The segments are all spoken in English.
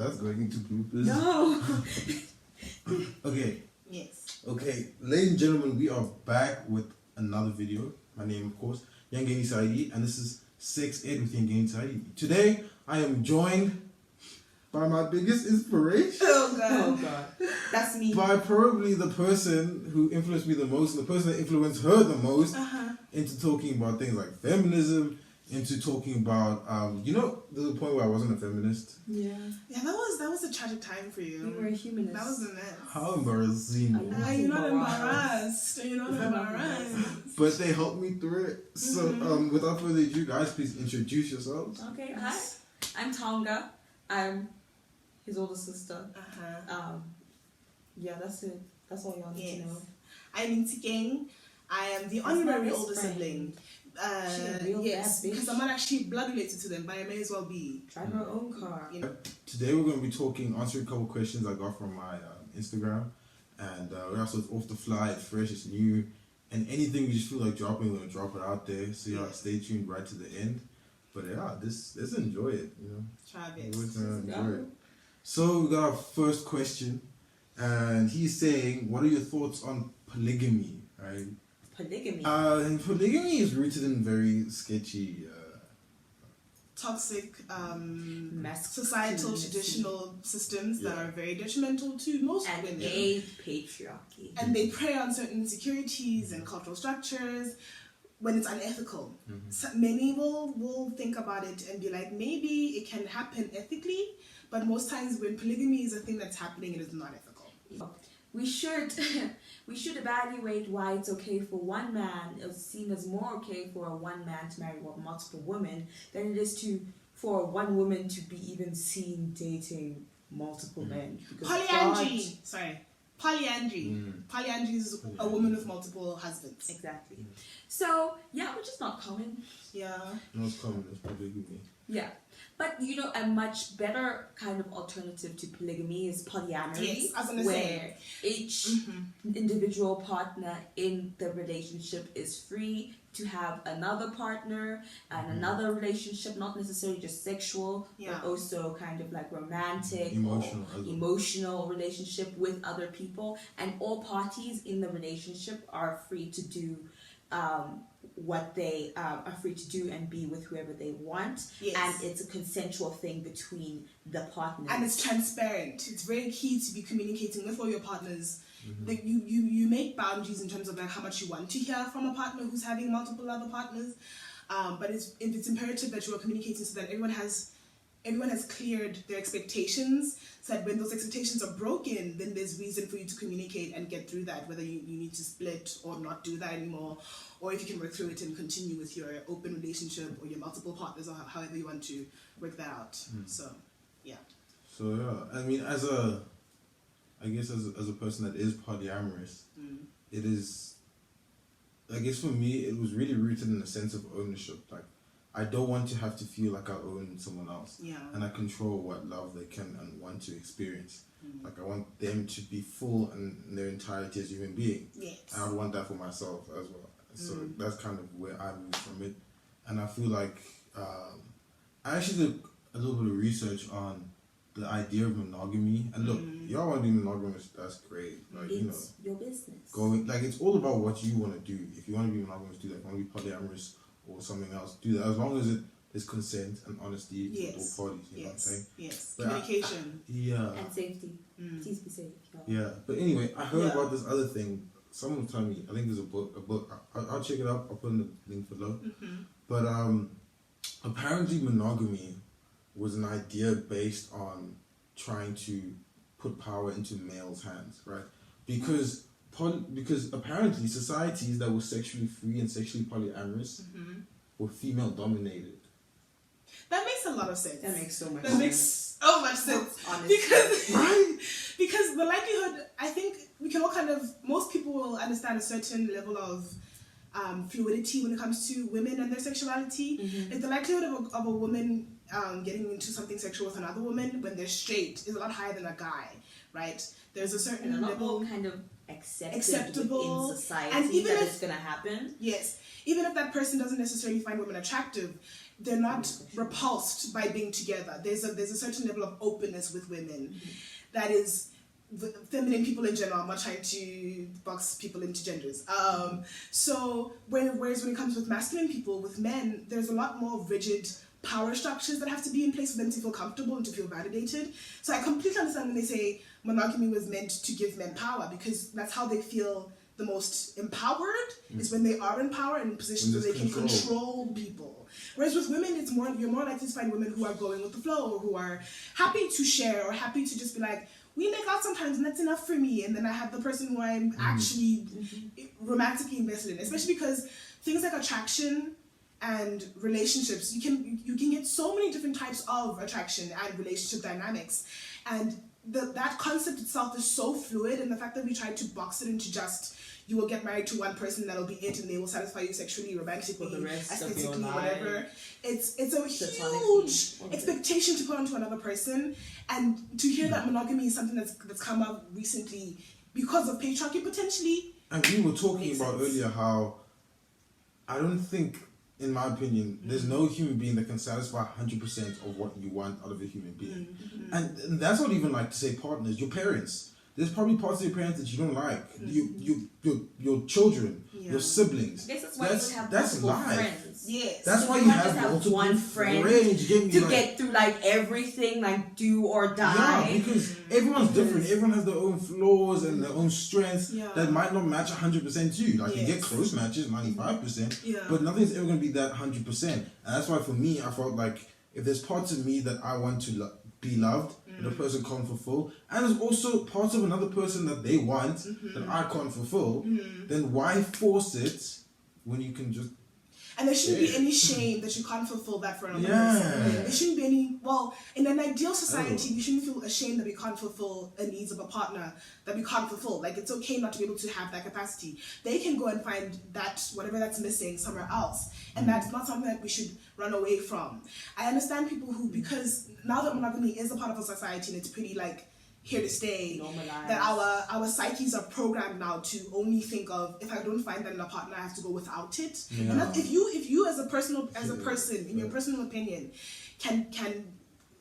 that's going into bloopers. No. Okay. Yes. Okay, ladies and gentlemen, we are back with another video. My name, of course, Yangeni Saidi, and this is Sex Ed with Yangeni Saidi. Today, I am joined by my biggest inspiration. Oh God. Oh God. That's me. By probably the person who influenced me the most, and the person that influenced her the most into talking about things like feminism, into talking about, the point where I wasn't a feminist. Yeah. Yeah, that was a tragic time for you. You were a humanist. That was a mess. How embarrassing. You're not embarrassed. You're not embarrassed. But they helped me through it. So, without further ado, guys, please introduce yourselves. Okay, hi. I'm Tonga. I'm his older sister. Yeah, that's it. That's all y'all need to know. I'm Intiking. I am the honorary older sibling. Yes, because I'm not actually blood related to them, but I may as well be. Drive her own car. You know. Today we're going to be answering a couple questions I got from my Instagram, and we're also off the fly, it's fresh, it's new, and anything we just feel like dropping, we're going to drop it out there. So yeah, stay tuned right to the end. But yeah, let's enjoy it. Try it. We're going to enjoy it. So we got our first question, and he's saying, "What are your thoughts on polygamy?" Right? Polygamy. Polygamy is rooted in very sketchy, toxic, societal traditional systems that are very detrimental to most women. And patriarchy. And they prey on certain insecurities and cultural structures when it's unethical. So many will think about it and be like, maybe it can happen ethically, but most times when polygamy is a thing that's happening, it is not ethical. We should evaluate why it's okay for one man, it's seen as more okay for a one man to marry multiple women than it is for one woman to be even seen dating multiple men. Polyandry. Polyandry is a woman with multiple husbands. Exactly. So yeah, which is not common. Yeah. Not common as polygamy. Yeah. But a much better kind of alternative to polygamy is polyamory, yes, I was gonna where say. each individual partner in the relationship is free to have another partner and another relationship, not necessarily just sexual, but also kind of like romantic, emotional relationship with other people, and all parties in the relationship are free to do what they are free to do and be with whoever they want. Yes. And it's a consensual thing between the partners. And it's transparent. It's very key to be communicating with all your partners. Like you make boundaries in terms of like how much you want to hear from a partner who's having multiple other partners. But it's imperative that you are communicating so that everyone has cleared their expectations, so that when those expectations are broken, then there's reason for you to communicate and get through that, whether you need to split or not do that anymore, or if you can work through it and continue with your open relationship or your multiple partners, or however you want to work that out. So yeah, I mean, as a person that is polyamorous, it is, I guess for me, it was really rooted in a sense of ownership. Like, I don't want to have to feel like I own someone else. Yeah. And I control what love they can and want to experience. Like, I want them to be full in their entirety as a human being. Yes. And I want that for myself as well. So that's kind of where I moved from it. And I feel like I actually did a little bit of research on the idea of monogamy. And look, y'all want to be monogamous, that's great. Like, it's your business. It's all about what you want to do. If you want to be monogamous, do that. If you want to be polyamorous or something else, do that. As long as it is consent and honesty with all parties, you know what I'm saying? Yes. But communication. And safety. Please be safe. Yeah. But anyway, I heard about this other thing. Someone told me, I think there's a book. I'll check it out. I'll put in the link below. But apparently monogamy was an idea based on trying to put power into males' hands, right? Because apparently societies that were sexually free and sexually polyamorous were female dominated. That makes a lot of sense. That makes so much sense. That makes so much sense. Honestly. Because the likelihood, I think we can all most people will understand a certain level of fluidity when it comes to women and their sexuality. Like the likelihood of a woman getting into something sexual with another woman when they're straight is a lot higher than a guy, right? There's a certain and a lot level more kind of acceptable in society, and even that if it's gonna happen. Yes, even if that person doesn't necessarily find women attractive, they're not repulsed by being together. There's a certain level of openness with women that is feminine people in general. I'm not trying to box people into genders. So whereas when it comes with masculine people, with men, there's a lot more rigid power structures that have to be in place for them to feel comfortable and to feel validated. So I completely understand when they say monogamy was meant to give men power, because that's how they feel the most empowered, is when they are in power and in positions where they can control people. Whereas with women, you're more likely to find women who are going with the flow, or who are happy to share, or happy to just be like, we make out sometimes and that's enough for me, and then I have the person who I'm actually romantically invested in. Especially because things like attraction and relationships, you can get so many different types of attraction and relationship dynamics, and that concept itself is so fluid, and the fact that we try to box it into just you will get married to one person, that'll be it, and they will satisfy you sexually, romantically, aesthetically, whatever. It's a huge expectation to put onto another person, and to hear that monogamy is something that's come up recently because of patriarchy potentially. And we were talking about earlier how I don't think, in my opinion, there's no human being that can satisfy 100% of what you want out of a human being. And that's not even like to say partners, your parents. There's probably parts of your parents that you don't like. Your children, your siblings. I guess that's why you would have multiple friends. Yes. That's why you you can't have just have multiple one friend to get through like everything, like do or die. Yeah, because everyone's different. Everyone has their own flaws and their own strengths that might not match 100% to you. Like you get close matches, 95%, but nothing's ever going to be that 100%. And that's why for me, I felt like if there's parts of me that I want to be loved, that a person can't fulfill, and there's also parts of another person that they want that I can't fulfill, then why force it when you can just... And there shouldn't be any shame that you can't fulfill that for another person. There shouldn't be any... Well, in an ideal society, we shouldn't feel ashamed that we can't fulfill the needs of a partner that we can't fulfill. Like, it's okay not to be able to have that capacity. They can go and find that, whatever that's missing, somewhere else. And that's not something that we should run away from. I understand people who, because now that monogamy is a part of our society and it's pretty, like, here to stay, normalized, that our psyches are programmed now to only think of, if I don't find that in a partner, I have to go without it. And that, if you as a person in your personal opinion can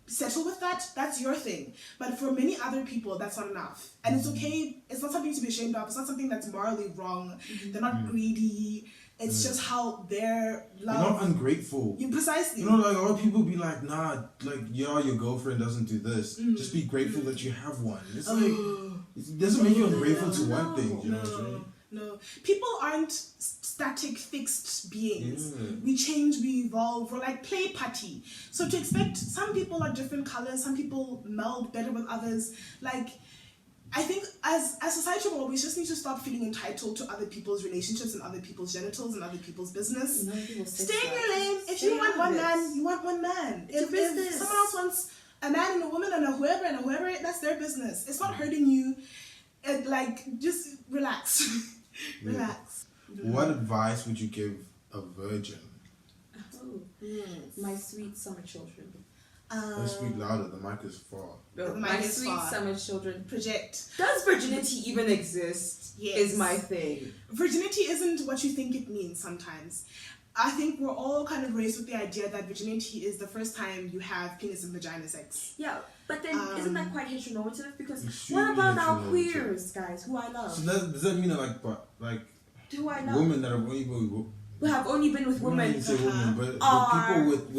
settle with that, that's your thing. But for many other people, that's not enough. And it's okay. It's not something to be ashamed of. It's not something that's morally wrong. They're not greedy. It's just how their love... You're not ungrateful. Precisely. You know, like, a lot of people be like, nah, like, your girlfriend doesn't do this. Just be grateful that you have one. It's like, it doesn't make you ungrateful to one thing, you know what I'm saying? No. People aren't static, fixed beings. We change, we evolve. We're like play putty. So to expect, some people are different colors, some people meld better with others. Like, I think as society overall, we just need to stop feeling entitled to other people's relationships and other people's genitals and other people's business. Stay in your lane. If you want one man, you want one man. If someone else wants a man and a woman and a whoever, that's their business. It's not hurting you. Just relax. Relax. What advice would you give a virgin? My sweet summer children. Let's speak louder, the mic is far. My sweet summer children. Project. Does virginity even exist? Yes. Is my thing. Virginity isn't what you think it means sometimes. I think we're all kind of raised with the idea that virginity is the first time you have penis and vagina sex. Yeah, but then isn't that quite heteronormative? Because what about our queers, guys, who I love? So does that mean that who I love? Women that have only been with women, but people with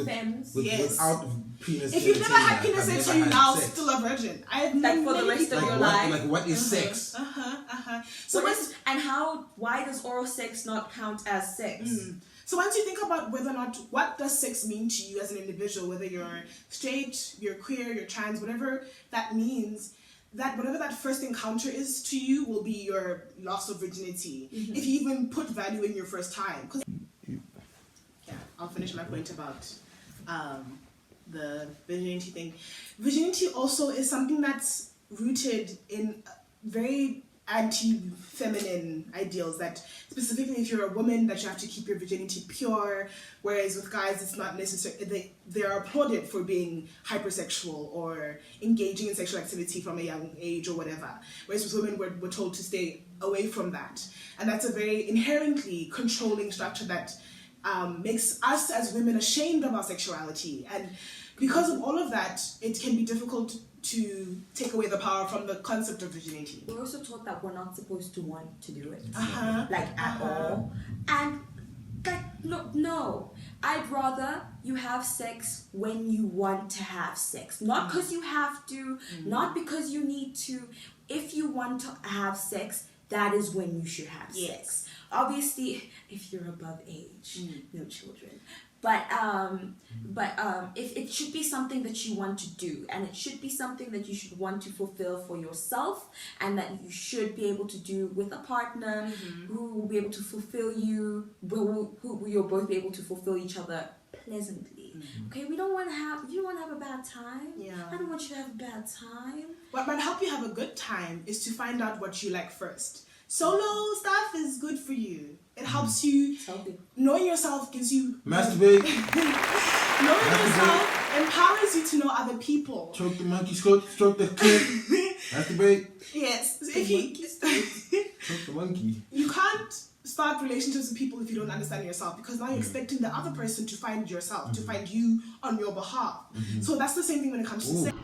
without penis. If you've never had penis sex, are you now still a virgin? I have like for the rest of your life. Like what is sex? So why does oral sex not count as sex? So once you think about whether or not, what does sex mean to you as an individual, whether you're straight, you're queer, you're trans, whatever that means, that whatever that first encounter is to you will be your loss of virginity. If you even put value in your first time. I'll finish my point about the virginity thing. Virginity also is something that's rooted in very anti-feminine ideals, that specifically if you're a woman that you have to keep your virginity pure, whereas with guys it's not necessary. They are applauded for being hypersexual or engaging in sexual activity from a young age or whatever, whereas with women we're told to stay away from that. And that's a very inherently controlling structure that makes us as women ashamed of our sexuality. And because of all of that, it can be difficult to take away the power from the concept of virginity. We're also taught that we're not supposed to want to do it, at all. And no. I'd rather you have sex when you want to have sex, not because you have to, not because you need to. If you want to have sex, that is when you should have sex. Obviously, if you're above age, no children. But if it should be something that you want to do, and it should be something that you should want to fulfill for yourself, and that you should be able to do with a partner who will be able to fulfill you, who you'll both be able to fulfill each other pleasantly. Okay, you don't want to have a bad time. I don't want you to have a bad time. What might help you have a good time is to find out what you like first. Solo stuff is good for you. It helps you. Knowing yourself gives you... Masturbate. Knowing yourself empowers you to know other people. Choke the monkey, stroke the kid. Masturbate. Yes. So if you... Choke the monkey. You can't start relationships with people if you don't understand yourself, because now you're expecting the other person to find yourself, to find you on your behalf. So that's the same thing when it comes to sex.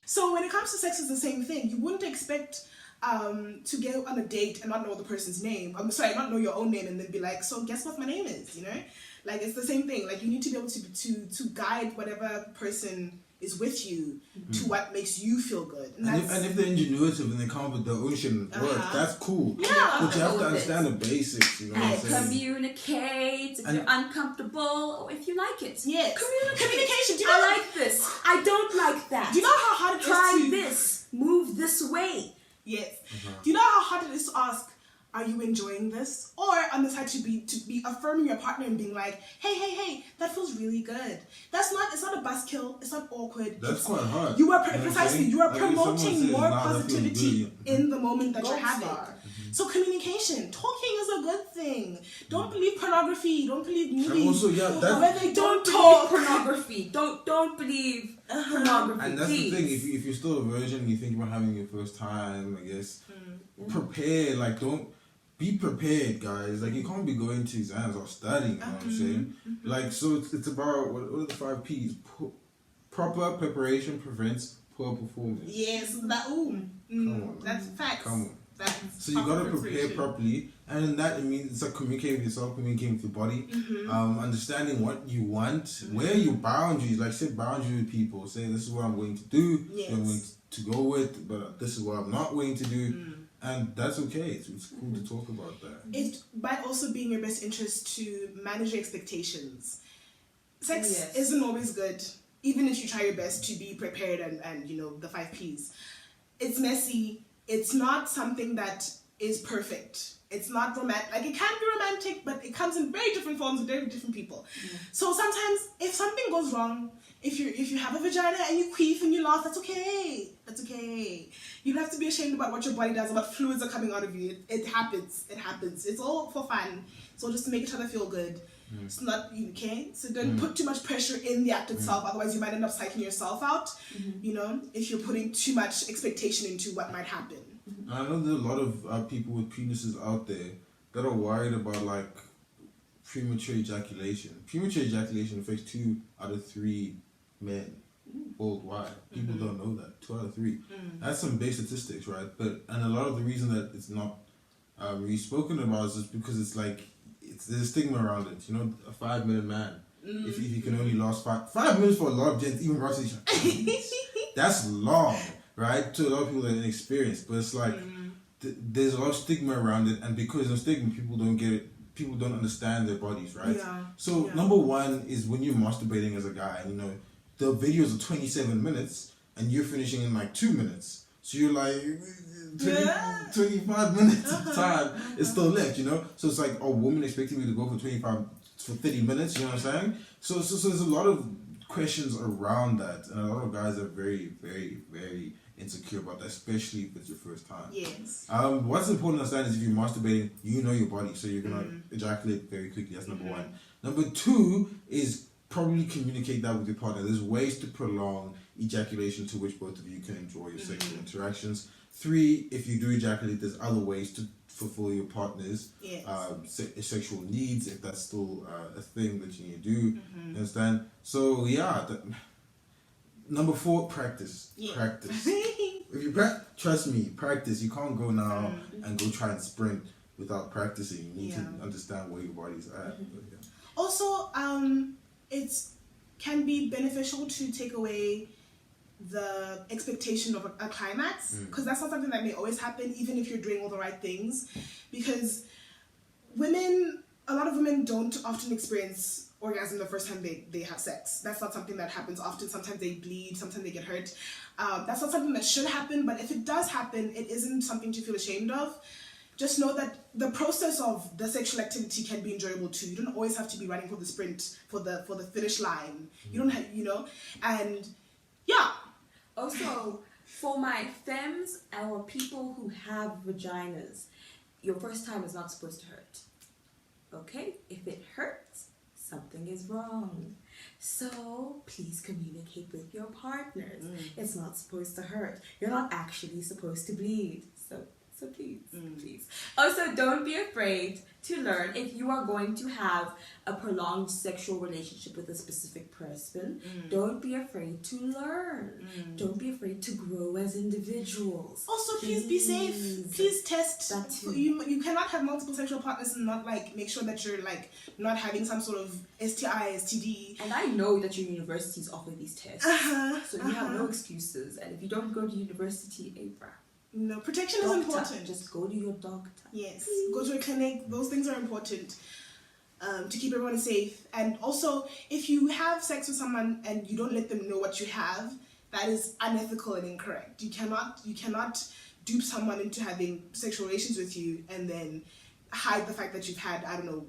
So when it comes to sex, it's the same thing. You wouldn't expect to go on a date and not know the person's name. Not know your own name and then be like, so guess what my name is, you know? Like, it's the same thing. Like, you need to be able to guide whatever person is with you to what makes you feel good. And if they're ingenuitive and they come up with their own shit and work, that's cool. Yeah. But you have to understand the basics, you know what I'm saying? Communicate if you're uncomfortable or if you like it. Yes. Communication. Do you I like this. I don't like that. Do you know how hard it is Try this. Move this way. Yes. Do you know how hard it is to ask, are you enjoying this? Or on the side to be affirming your partner and being like, hey, that feels really good. It's not a buzzkill, it's not awkward. That's quite hard. You are promoting more "Nah, positivity in the moment that you're having. Star. So communication, talking is a good thing. Don't believe pornography, don't believe movies also, where they don't Believe talk. pornography. Don't believe pornography. And that's please. the thing, if you're still a virgin and you think about having your first time, I guess, prepare, like, be prepared, guys. Like, you can't be going to exams or studying, you know what I'm saying? Like, so it's about, what are the 5 P's? Proper preparation prevents poor performance. Yes, that's facts. Come on. So you gotta prepare properly, and in that it means it's like communicating with yourself, communicating with your body, understanding what you want, where are your boundaries, like set boundaries with people, say this is what I'm going to do, I'm going to go with, but this is what I'm not going to do, and that's okay. It's cool to talk about that. It might also be in your best interest to manage your expectations. Sex isn't always good, even if you try your best to be prepared and you know the 5 P's. It's messy. It's not something that is perfect. It's not romantic. Like, it can be romantic, but it comes in very different forms with very different people. So sometimes, if something goes wrong, if you have a vagina and you queef and you laugh, that's okay. That's okay. You don't have to be ashamed about what your body does, what fluids are coming out of you. It happens. It happens. It's all for fun. It's all just to make each other feel good. It's not, okay? So don't put too much pressure in the act itself, otherwise you might end up psyching yourself out, you know, if you're putting too much expectation into what might happen. I know there's a lot of people with penises out there that are worried about, like, premature ejaculation. Premature ejaculation affects 2 out of 3 men worldwide. People don't know that. 2 out of 3. That's some base statistics, right? And a lot of the reason that it's not really spoken about is just because it's like, there's a stigma around it. You know, a 5-minute man. If he can only last 5 minutes for a lot of gents, even prostitution. That's long, right? To a lot of people that are inexperienced. But it's like, there's a lot of stigma around it. And because of stigma, people don't get it. People don't understand their bodies, right? So number 1 is when you're masturbating as a guy, and you know, the videos are 27 minutes, and you're finishing in like 2 minutes. So you're like, 25 minutes of time is still left, you know? So it's like, a woman expecting me to go for 30 minutes, you know what I'm saying? So there's a lot of questions around that, and a lot of guys are very, very, very insecure about that, especially if it's your first time. Yes. What's important to understand is if you're masturbating, you know your body, so you're gonna ejaculate very quickly. That's number 1. Number 2 is probably communicate that with your partner. There's ways to prolong ejaculation to which both of you can enjoy your sexual interactions. 3, if you do ejaculate, there's other ways to fulfill your partner's Yes. sexual needs, if that's still a thing that you need to do. You understand? So yeah, number 4, practice. Yeah. Practice. If you trust me, practice. You can't go now and go try and sprint without practicing. You need to understand where your body's at. But, yeah. Also, it can be beneficial to take away the expectation of a climax, because that's not something that may always happen, even if you're doing all the right things. Because a lot of women don't often experience orgasm the first time they have sex. That's not something that happens often. Sometimes they bleed, sometimes they get hurt. That's not something that should happen, but if it does happen, it isn't something to feel ashamed of. Just know that the process of the sexual activity can be enjoyable too. You don't always have to be running for the sprint, for the finish line. You don't have, and yeah. Also, for my femmes or people who have vaginas, your first time is not supposed to hurt. Okay? If it hurts, something is wrong. So please communicate with your partners. It's not supposed to hurt. You're not actually supposed to bleed. So please. Also, don't be afraid to learn. If you are going to have a prolonged sexual relationship with a specific person, don't be afraid to learn. Don't be afraid to grow as individuals. Also, please be safe. Please test. That too. You cannot have multiple sexual partners and not make sure that you're not having some sort of STI, STD. And I know that your universities offer these tests, so you have no excuses. And if you don't go to university, Abra. No, protection is important. Just go to your doctor. Yes, go to a clinic. Those things are important to keep everyone safe. And also, if you have sex with someone and you don't let them know what you have, that is unethical and incorrect. You cannot dupe someone into having sexual relations with you and then hide the fact that you've had, I don't know,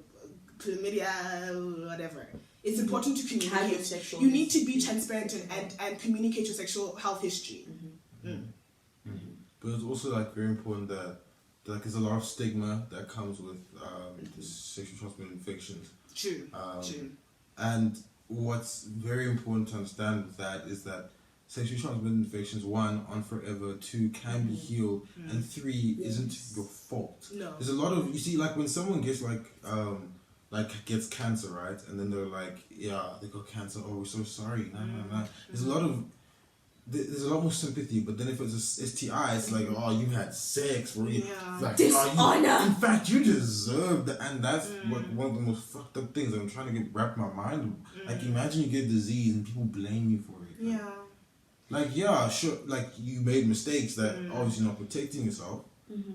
chlamydia, whatever. It's important to communicate. You need to be transparent and communicate your sexual health history. But it's also very important that there's a lot of stigma that comes with sexually transmitted infections. True. And what's very important to understand with that is that sexually transmitted infections, 1, aren't forever, 2, can be healed, and 3, isn't your fault. No. There's a lot of, you see, when someone gets gets cancer, right? And then they're they got cancer. Oh, we're so sorry. Nah. There's a lot more sympathy, but then if it's a STI, it's oh, you had sex, bro. Dishonor. In fact, you deserve that, and that's one of the most fucked up things I'm trying to wrap my mind. Imagine you get a disease and people blame you for it. Sure, you made mistakes that obviously not protecting yourself,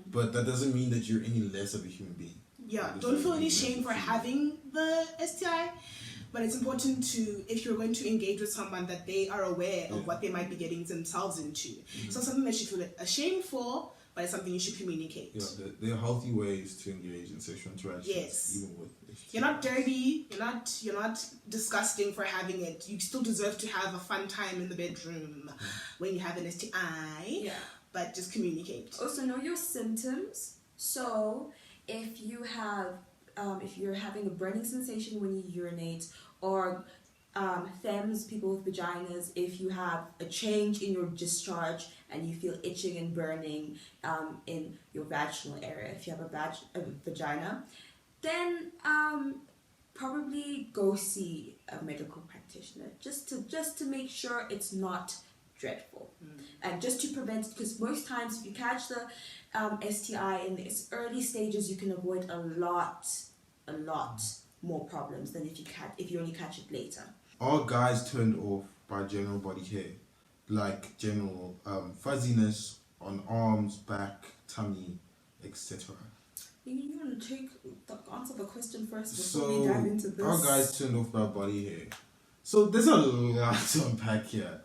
but that doesn't mean that you're any less of a human being. Yeah, don't feel any shame for having the STI. But it's important to, if you're going to engage with someone, that they are aware of what they might be getting themselves into. It's not something that you feel ashamed for, but it's something you should communicate. Yeah, there are healthy ways to engage in sexual interactions. Yes. Even with you're not dirty. You're not disgusting for having it. You still deserve to have a fun time in the bedroom when you have an STI. Yeah. But just communicate. Also, know your symptoms. So if you have if you're having a burning sensation when you urinate, or femmes, people with vaginas, if you have a change in your discharge and you feel itching and burning in your vaginal area, if you have a vagina, then probably go see a medical practitioner just to make sure it's not dreadful, and just to prevent, because most times if you catch the STI in its early stages, you can avoid a lot more problems than if you only catch it later. Are guys turned off by general body hair, general fuzziness on arms, back, tummy, etc.? You want to answer the question first before we dive into this? Are guys turned off by body hair? So there's a lot to unpack here.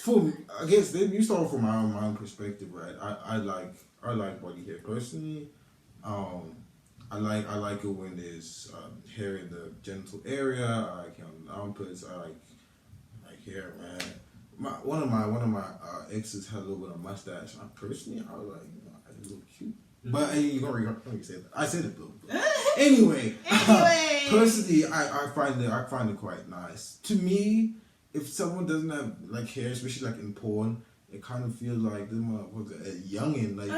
I guess you start off from my own perspective, right? I like body hair personally. I like it when there's hair in the genital area. I like it on the armpits. I like hair, man. One of my exes had a little bit of mustache. I was like, it looked cute. But you don't say that. I said it though. Anyway, personally, I find it quite nice. To me, if someone doesn't have hair, especially in porn, it kind of feels like this motherfucker a youngin. Like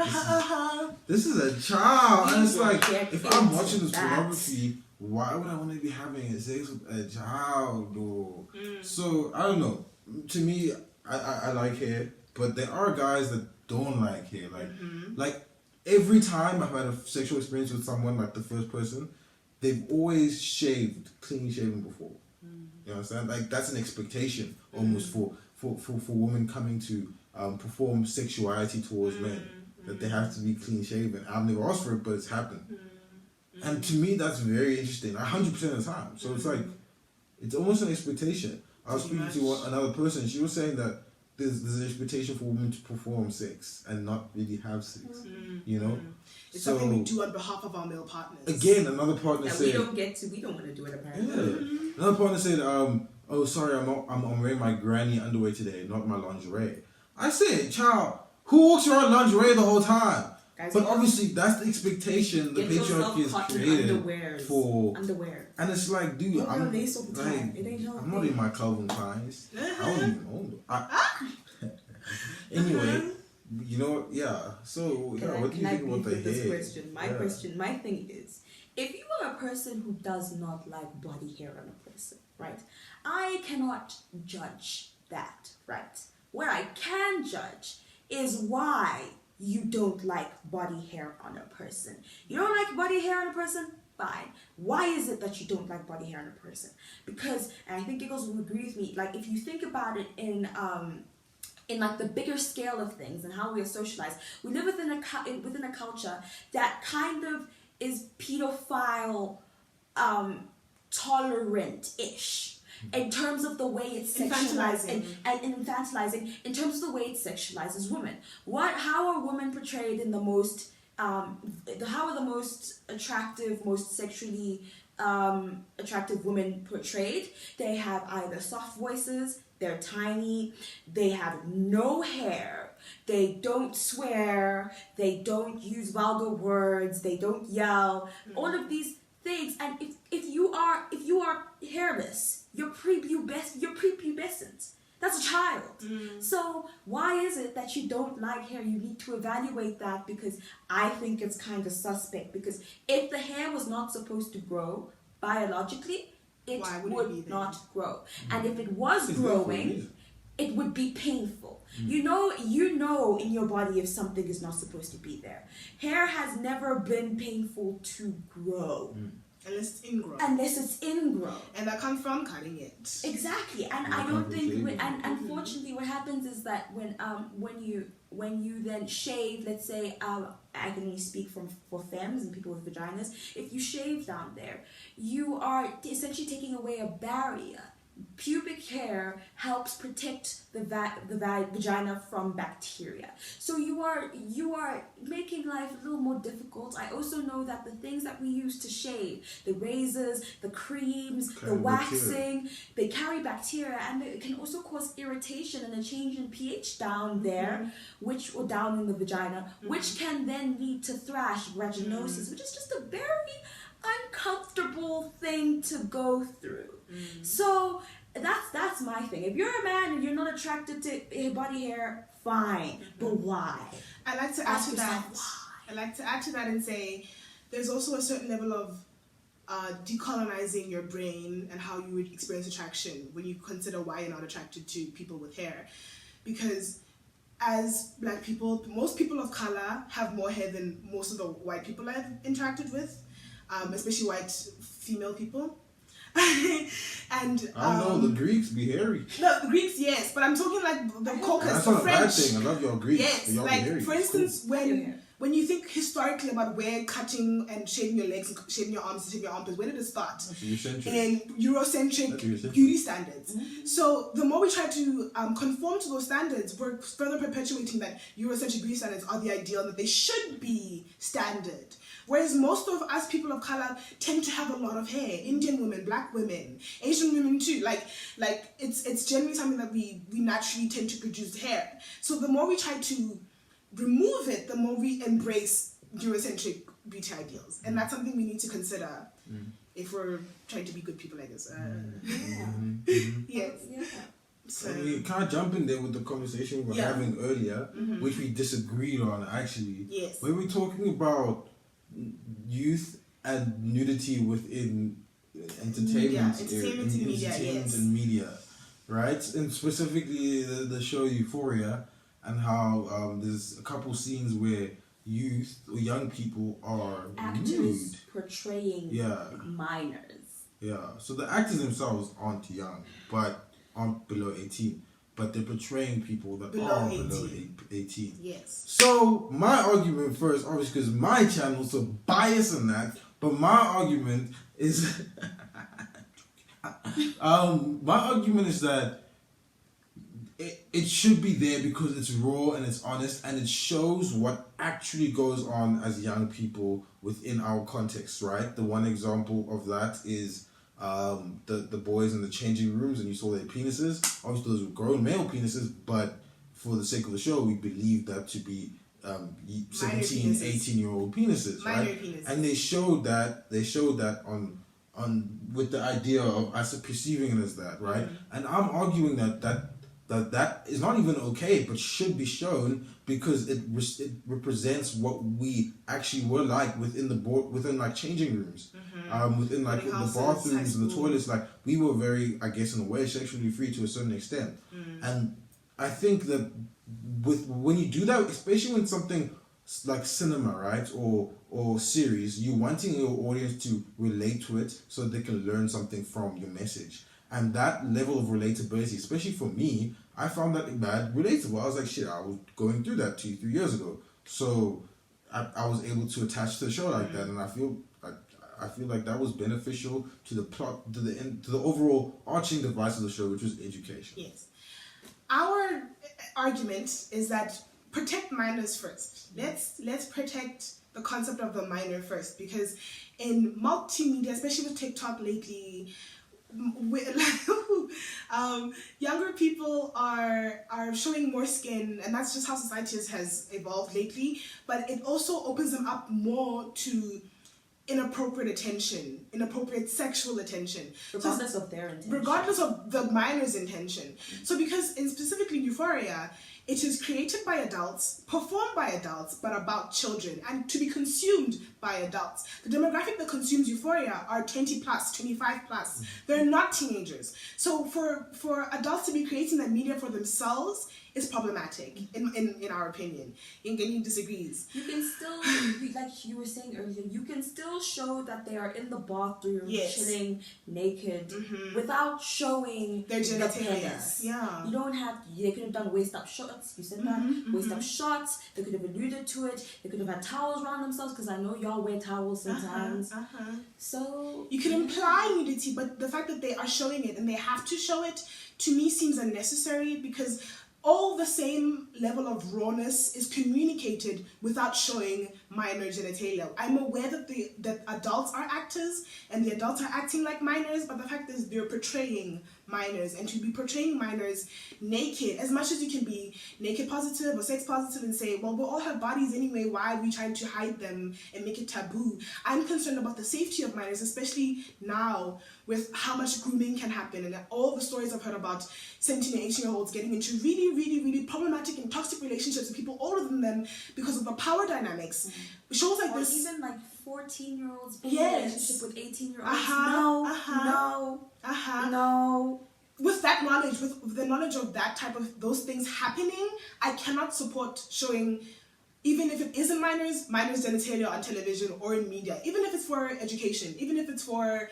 this is a child, and it's like if I'm watching this pornography, why would I want to be having sex with a child? Though? So I don't know. To me, I like hair, but there are guys that don't like hair. Like every time I've had a sexual experience with someone, like the first person, they've always clean shaven before. You understand? Like that's an expectation almost for women coming to perform sexuality towards men, that they have to be clean shaven. I've never asked for it, but it's happened. And to me, that's very interesting. 100% of the time. So it's like, it's almost an expectation. I was speaking to another person. She was saying that there's an expectation for women to perform sex and not really have sex. You know? It's something we do on behalf of our male partners. Again, another partner said... we don't want to do it apparently. Yeah. Another partner said, oh, sorry, I'm wearing my granny underwear today, not my lingerie. I said, child, who walks around lingerie the whole time? Guys, but obviously, that's the expectation the patriarchy is created for. Underwear. And it's like, dude, I'm not in my Calvin Kleins. I don't even own them. Anyway, you know, yeah. So, what do you think about the hair? This question? My thing is, if you are a person who does not like body hair on a person, right? I cannot judge that, right? What I can judge is why you don't like body hair on a person. You don't like body hair on a person? Fine. Why is it that you don't like body hair on a person? Because, and I think Giggles will agree with me, like if you think about it in like the bigger scale of things and how we are socialized, we live within a culture that kind of is pedophile tolerant-ish. In terms of the way it's sexualizing and infantilizing, in terms of the way it sexualizes women. How are women portrayed in the most, how are the most attractive, most sexually attractive women portrayed? They have either soft voices, they're tiny, they have no hair, they don't swear, they don't use vulgar words, they don't yell, all of these things. And if you are hairless, you're prepubescent. That's a child. So why is it that you don't like hair? You need to evaluate that, because I think it's kind of suspect. Because if the hair was not supposed to grow biologically, it would not grow. And if it was growing, it would be painful. You know in your body if something is not supposed to be there. Hair has never been painful to grow. Unless it's ingrown. And that comes from cutting it. Exactly. And I don't think, and unfortunately what happens is that when you then shave, let's say, I can only speak for femmes and people with vaginas, if you shave down there, you are essentially taking away a barrier. Pubic hair helps protect the vagina from bacteria. So you are making life a little more difficult. I also know that the things that we use to shave, the razors, the creams, the waxing, they carry bacteria, and it can also cause irritation and a change in pH down there, or down in the vagina, which can then lead to thrush, vaginosis, which is just a very uncomfortable thing to go through. So that's my thing. If you're a man and you're not attracted to body hair, fine. But why? I like to add to that. I like to add to that and say there's also a certain level of decolonizing your brain and how you would experience attraction when you consider why you're not attracted to people with hair. Because as black people, most people of color have more hair than most of the white people I've interacted with, especially white female people. And I know the Greeks be hairy. No, the Greeks, yes, but I'm talking like the Caucasus, that's the not French. A bad thing. I love your Greeks. Yes, y'all like hairy. for instance, when you think historically about where cutting and shaving your legs and shaving your arms and shaving your armpits, where did it start? In Eurocentric beauty standards. So the more we try to conform to those standards, we're further perpetuating that Eurocentric beauty standards are the ideal, that they should be standard. Whereas most of us people of color tend to have a lot of hair. Indian women, black women, Asian women too. Like it's generally something that we naturally tend to produce hair. So the more we try to remove it, the more we embrace Eurocentric beauty ideals. And that's something we need to consider if we're trying to be good people, I guess. Yes. Yeah. So, can I jump in there with the conversation we were having earlier, which we disagreed on actually? Yes. When we're talking about youth and nudity within entertainment and media, right? And specifically the show Euphoria, and how there's a couple scenes where youth or young people are actors nude. portraying minors. Yeah, so the actors themselves aren't young, but aren't below 18. But they're portraying people that are below 18. Yes. So my argument first, obviously, because my channel's so biased on that, but my argument is, that it should be there because it's raw and it's honest and it shows what actually goes on as young people within our context, right? The one example of that is the boys in the changing rooms and you saw their penises. Obviously those were grown male penises, but for the sake of the show we believe that to be 17, 18-year-old penises, right? And they showed that on with the idea of us perceiving it as that, right? And I'm arguing that is not even okay, but should be shown because it represents what we actually were like within like changing rooms, within like the bathrooms and the toilets. Like we were very, I guess, in a way, sexually free to a certain extent. And I think that when you do that, especially when something like cinema, right, or series, you wanting your audience to relate to it so they can learn something from your message. And that level of relatability, especially for me, I found that mad relatable. I was like, shit, I was going through that 2-3 years ago. So I was able to attach to the show like that, and I feel like that was beneficial to the plot, to the overall arching device of the show, which was education. Yes. Our argument is that protect minors first. Let's protect the concept of the minor first, because in multimedia, especially with TikTok lately, younger people are showing more skin, and that's just how society has evolved lately. But it also opens them up more to inappropriate sexual attention, regardless of their intention, regardless of the minor's intention. So because in specifically Euphoria, it is created by adults, performed by adults, but about children, and to be consumed by adults. The demographic that consumes Euphoria are 20 plus, 25 plus. They're not teenagers. So for adults to be creating that media for themselves is problematic, in our opinion. Ingeni disagrees. You can still, like you were saying earlier, you can still show that they are in the bathroom, chilling naked, without showing their genitalia. Yeah. You don't have, they could have done waist-up shots, you said that, waist-up shots, they could have alluded to it, they could have had towels around themselves, because I know y'all wear towels sometimes. So you can imply nudity, but the fact that they are showing it, and they have to show it, to me seems unnecessary, because all the same level of rawness is communicated without showing minor genitalia. I'm aware that adults are actors and the adults are acting like minors, but the fact is they're portraying minors, and to be portraying minors naked, as much as you can be naked positive or sex positive and say, well, we all have bodies anyway, why are we trying to hide them and make it taboo? I'm concerned about the safety of minors, especially now with how much grooming can happen, and all the stories I've heard about 17 and 18-year-olds getting into really, really, really problematic and toxic relationships with people older than them because of the power dynamics. Shows like this, even like 14-year-olds in a relationship with 18-year-olds. No. With that knowledge, with the knowledge of that type of those things happening, I cannot support showing, even if it isn't minors genitalia on television or in media, even if it's for education, even if it's for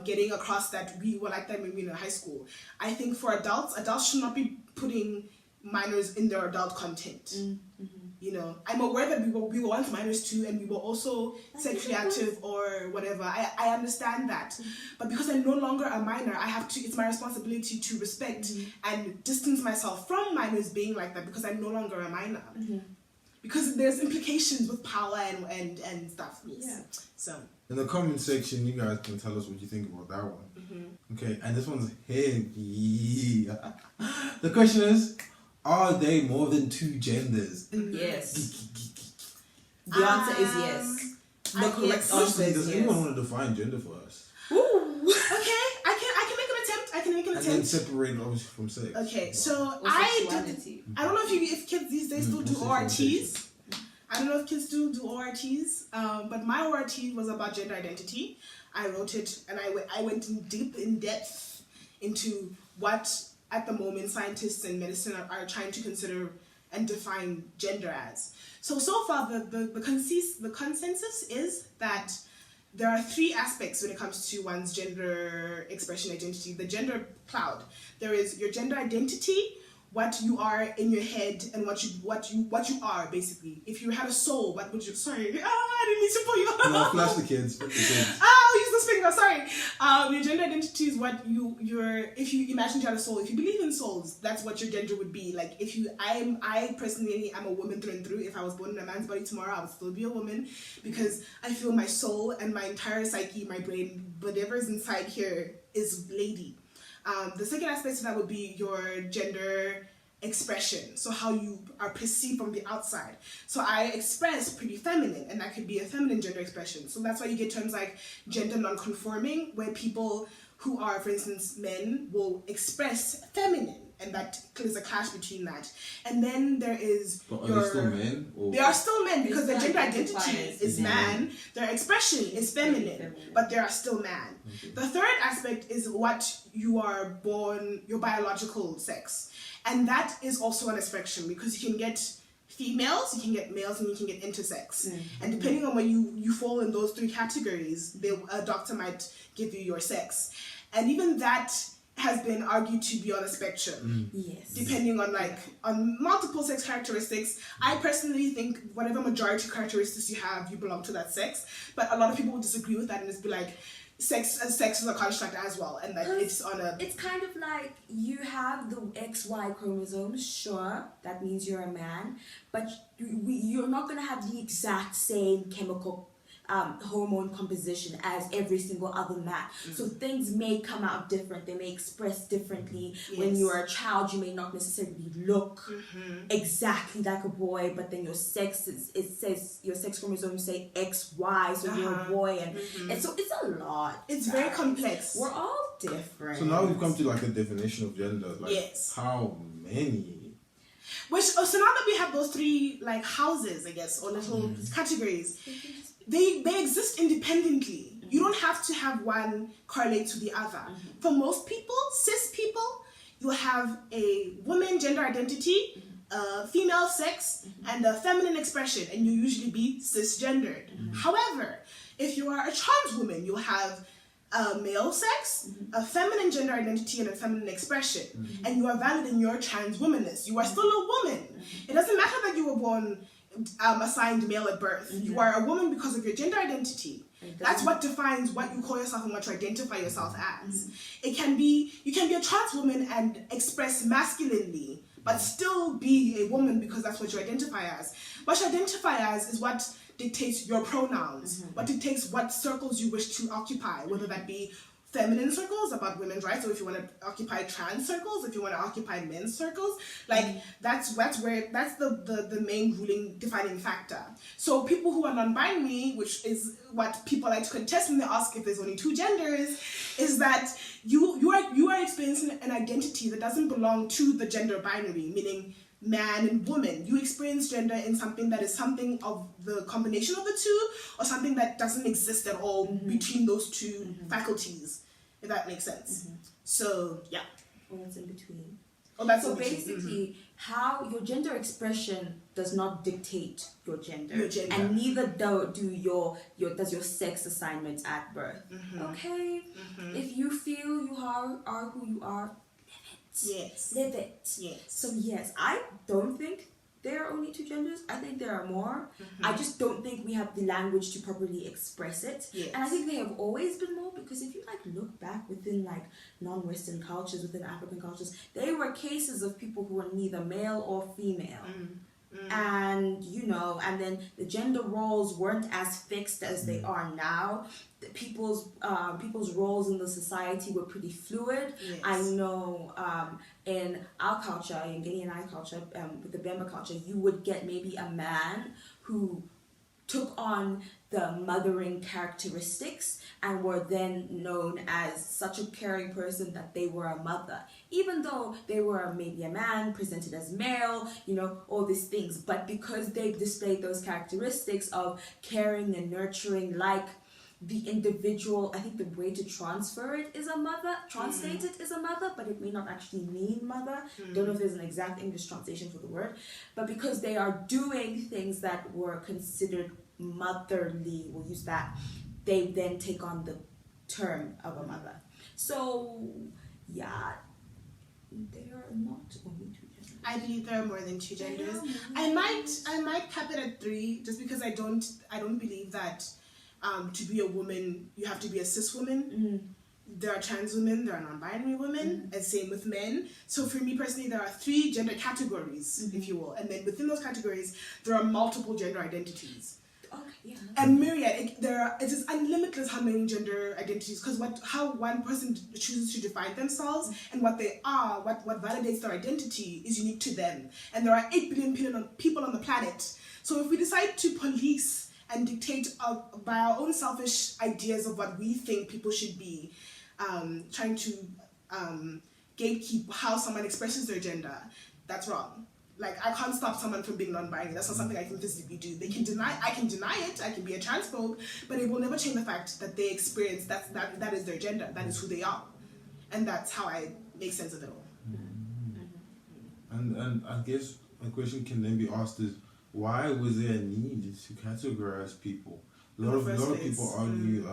getting across that we were like that when we were in high school. I think for adults should not be putting minors in their adult content. You know, I'm aware that we want minors too, and we were also sexually active or whatever. I understand that. But because I'm no longer a minor, it's my responsibility to respect and distance myself from minors being like that, because I'm no longer a minor. Because there's implications with power and stuff. Yeah. So in the comment section, you guys can tell us what you think about that one. Okay, and this one's heavy. The question is, are they more than two genders? Yes. The answer is yes. The correct answer is does anyone want to define gender for us? Ooh. Okay, I can make an attempt. make an and attempt. then separate obviously from sex. Okay, so Or I sexuality. don't know if kids these days still do sexualization. ORTs. I don't know if kids still do ORTs, but my ORT was about gender identity. I wrote it, and I went in depth into what at the moment scientists and medicine are trying to consider and define gender as. So far the consensus is that there are three aspects when it comes to one's gender expression identity. The gender cloud. There is your gender identity, what you are in your head, and what you are basically. If you had a soul, what would you? Sorry, I didn't mean to pull you. No, flash the kids. Put the kids. I'll use this finger. Sorry. Your gender identity is what you're. If you imagine you had a soul, if you believe in souls, that's what your gender would be. Like if you, I personally am a woman through and through. If I was born in a man's body tomorrow, I would still be a woman because I feel my soul and my entire psyche, my brain, whatever is inside here is lady. The second aspect of that would be your gender expression, so how you are perceived from the outside. So I express pretty feminine, and that could be a feminine gender expression. So that's why you get terms like gender non-conforming, where people who are, for instance, men will express feminine, and that there's a clash between that. And then there is But are they still men? Or? They are still men because their gender identify identity as is man. Their expression is feminine, but they are still man. Okay. The third aspect is what you are born, your biological sex. And that is also an expression because you can get females, you can get males, and you can get intersex. And depending on where you fall in those three categories, a doctor might give you your sex. And even that has been argued to be on a spectrum. Yes. Depending on on multiple sex characteristics. I personally think whatever majority characteristics you have, you belong to that sex. But a lot of people will disagree with that and just be like, sex is a construct as well, and that it's on a. It's kind of like you have the XY chromosomes. Sure, that means you're a man, but you're not gonna have the exact same chemical hormone composition as every single other man. So things may come out different. They may express differently. Yes. When you're a child, you may not necessarily look exactly like a boy, but then your sex it says your sex chromosomes say XY, so you're a boy, and so it's a lot. It's very complex. We're all different. So now we've come to like a definition of gender. Like Yes. how many? So now that we have those three like houses, I guess, or little categories, they exist independently. You don't have to have one correlate to the other. For most people, cis people, you'll have a woman gender identity, female sex, and a feminine expression, and you'll usually be cisgendered. However, if you are a trans woman, you'll have a male sex, a feminine gender identity, and a feminine expression. And you are valid in your trans womanness. You are still a woman. It doesn't matter that you were born assigned male at birth. You are a woman because of your gender identity. That's what defines what you call yourself and what you identify yourself as. You can be a trans woman and express masculinely, but still be a woman because that's what you identify as. What you identify as is what dictates your pronouns, what dictates what circles you wish to occupy, whether that be feminine circles about women's rights, or if you want to occupy trans circles, if you want to occupy men's circles, that's the main ruling defining factor. So people who are non-binary, which is what people like to contest when they ask if there's only two genders, is that you are experiencing an identity that doesn't belong to the gender binary, meaning man and woman. You experience gender in something that is something of the combination of the two, or something that doesn't exist at all between those two faculties, if that makes sense. So yeah. Or it's in between. Oh, that's so in between. basically, how your gender expression does not dictate your gender, Your gender. and neither does your sex assignment at birth. Okay, if you feel you are who you are, Yes. live it. Yes. So yes, I don't think there are only two genders. I think there are more. I just don't think we have the language to properly express it. Yes. And I think they have always been more, because if you look back within non-Western cultures, within African cultures, there were cases of people who were neither male or female. And and then the gender roles weren't as fixed as they are now. People's roles in the society were pretty fluid. Yes. I know in our culture, in Guinean culture, with the Bemba culture, you would get maybe a man who took on the mothering characteristics and were then known as such a caring person that they were a mother, even though they were maybe a man presented as male, all these things. But because they displayed those characteristics of caring and nurturing, like the individual, I think the way to transfer it is a mother, translate it is a mother, but it may not actually mean mother. Don't know if there's an exact English translation for the word, but because they are doing things that were considered motherly, we'll use that, they then take on the term of a mother. So yeah, there are not only two genders. I believe there are more than two genders. I might cap it at 3, just because I don't believe that to be a woman you have to be a cis woman. There are trans women, there are non-binary women, and same with men. So for me personally, there are 3 gender categories, if you will, and then within those categories there are multiple gender identities. And myriad, it is unlimited how many gender identities, because how one person chooses to define themselves and what they are, what validates their identity is unique to them. And there are 8 billion people on the planet. So if we decide to police and dictate by our own selfish ideas of what we think people should be, trying to gatekeep how someone expresses their gender, that's wrong. Like, I can't stop someone from being non-binary. That's not something I can physically do. I can deny it, I can be a transphobe, but it will never change the fact that they experience that is their gender, that is who they are. And that's how I make sense of it all. And I guess a question can then be asked is, why was there a need to categorize people? A lot of people argue,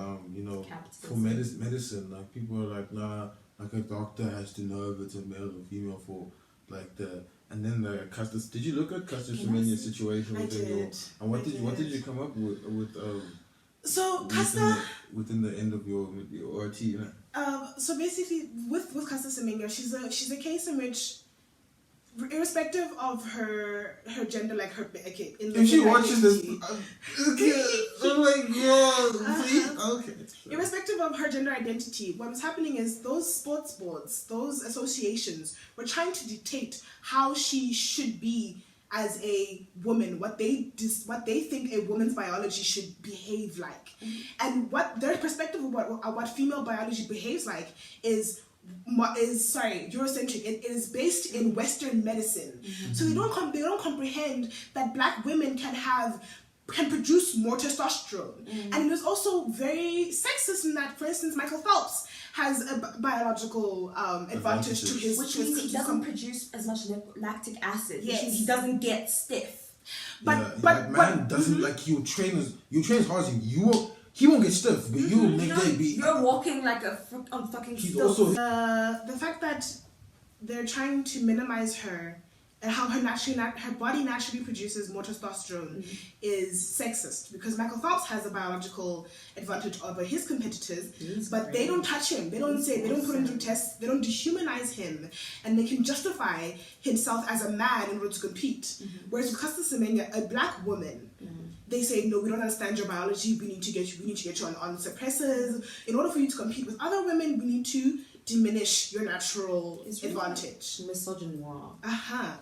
for medicine, like people are like, nah, like a doctor has to know if it's a male or female for like the. And then the Custis, did you look at Custis Semenya's situation within your, and what did you come up with so Casta within the end of your RT? So basically, with Custis Semenya, she's a case in which, irrespective of her gender, like her if she watches this, I'm like, yeah, okay. Irrespective of her gender identity, what was happening is those sports boards, those associations, were trying to dictate how she should be as a woman, what they think a woman's biology should behave like, and what their perspective of what female biology behaves like is Geocentric. It is based in Western medicine, so they don't comprehend that Black women can produce more testosterone, and it is also very sexist in that, for instance, Michael Phelps has a biological advantage to his, which means he doesn't produce as much lactic acid, yes. Which means he doesn't get stiff. But man doesn't like you train as hard as you. He won't get stiff, but you will make that be. You're walking like on fucking He's stilts. also the fact that they're trying to minimize her and how her body naturally produces more testosterone is sexist, because Michael Phelps has a biological advantage over his competitors, but they don't touch him. They don't put him through tests. They don't dehumanize him, and they can justify himself as a man in order to compete. Whereas with Custis Semenya, a Black woman, they say, no, we don't understand your biology. We need to get you on suppressors. In order for you to compete with other women, we need to diminish your natural advantage. Misogynoir.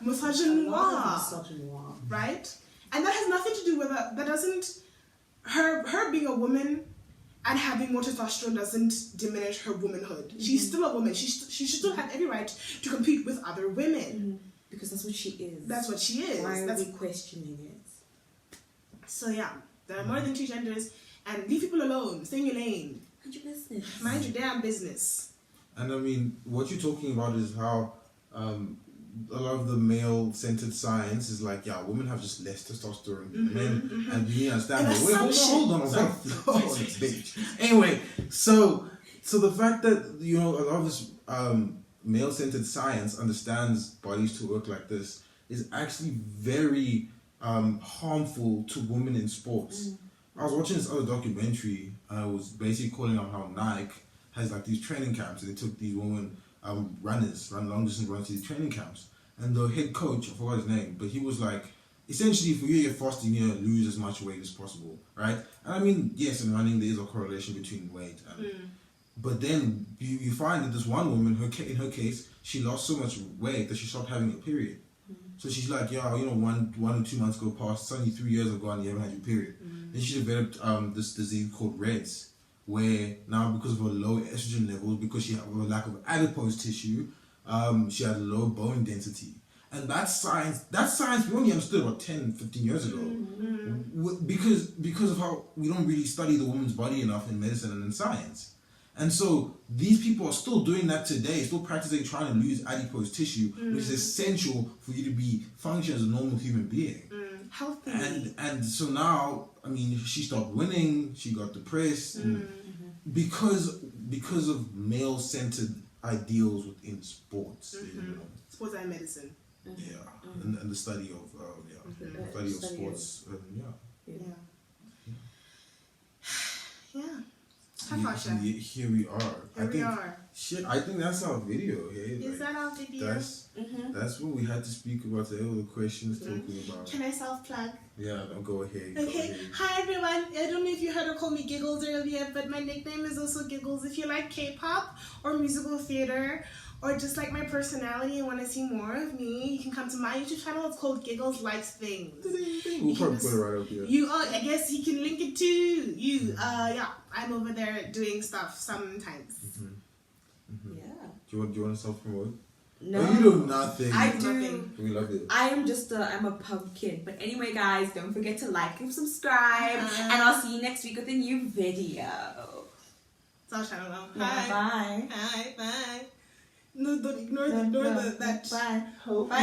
Misogynoir. Right? And that has nothing to do with that. That doesn't. Her being a woman and having more testosterone doesn't diminish her womanhood. She's still a woman. She should still have every right to compete with other women. Because that's what she is. That's what she is. Why are we questioning it? So yeah, there are more than 2 genders, and leave people alone. Stay in your lane. Mind your business. Mind your damn business. And I mean, what you're talking about is how a lot of the male-centered science is like, yeah, women have just less testosterone than men, and we understand that. Wait, hold on. Anyway, so the fact that a lot of this male-centered science understands bodies to work like this is actually very harmful to women in sports. I was watching this other documentary. I was basically calling out how Nike has like these training camps, and they took these women runners, run long distance runs to these training camps. And the head coach, I forgot his name, but he was like, essentially, for you're fasting, you lose as much weight as possible, right? And I mean, yes, in running there is a correlation between weight, but then you find that this one woman, in her case, she lost so much weight that she stopped having a period. So she's like, yeah, you know, 1 or 2 months go past, suddenly 3 years have gone, you haven't had your period. Then she developed this disease called REDS, where now because of her low estrogen levels, because she had a lack of adipose tissue, she had low bone density. And that science we only understood about 10, 15 years ago. Because of how we don't really study the woman's body enough in medicine and in science. And so these people are still doing that today, still practicing trying to lose adipose tissue, which is essential for you to be function as a normal human being. Healthy. And so now, I mean, she stopped winning, she got depressed, and because of male-centered ideals within sports. You know. Sports and medicine. Yeah, and the study of sports. Here we are. Shit, I think that's our video. Hey, is that our video? That's what we had to speak about today. All the questions talking about. Can I self-plug? Yeah, no, go ahead. Okay. Hi everyone. I don't know if you heard her call me Giggles earlier, but my nickname is also Giggles. If you like K-pop or musical theater, or just like my personality and want to see more of me, you can come to my YouTube channel. It's called Giggles Likes Things. We'll probably put it right up here. I guess he can link it to you. Yeah, I'm over there doing stuff sometimes. Yeah. Do you want to self-promote? No. Oh, you do nothing. I do. We love it. I'm a pumpkin. But anyway, guys, don't forget to like and subscribe. And I'll see you next week with a new video. That's all channel now. Bye. Bye. Bye. No, don't ignore that. Bye. Bye.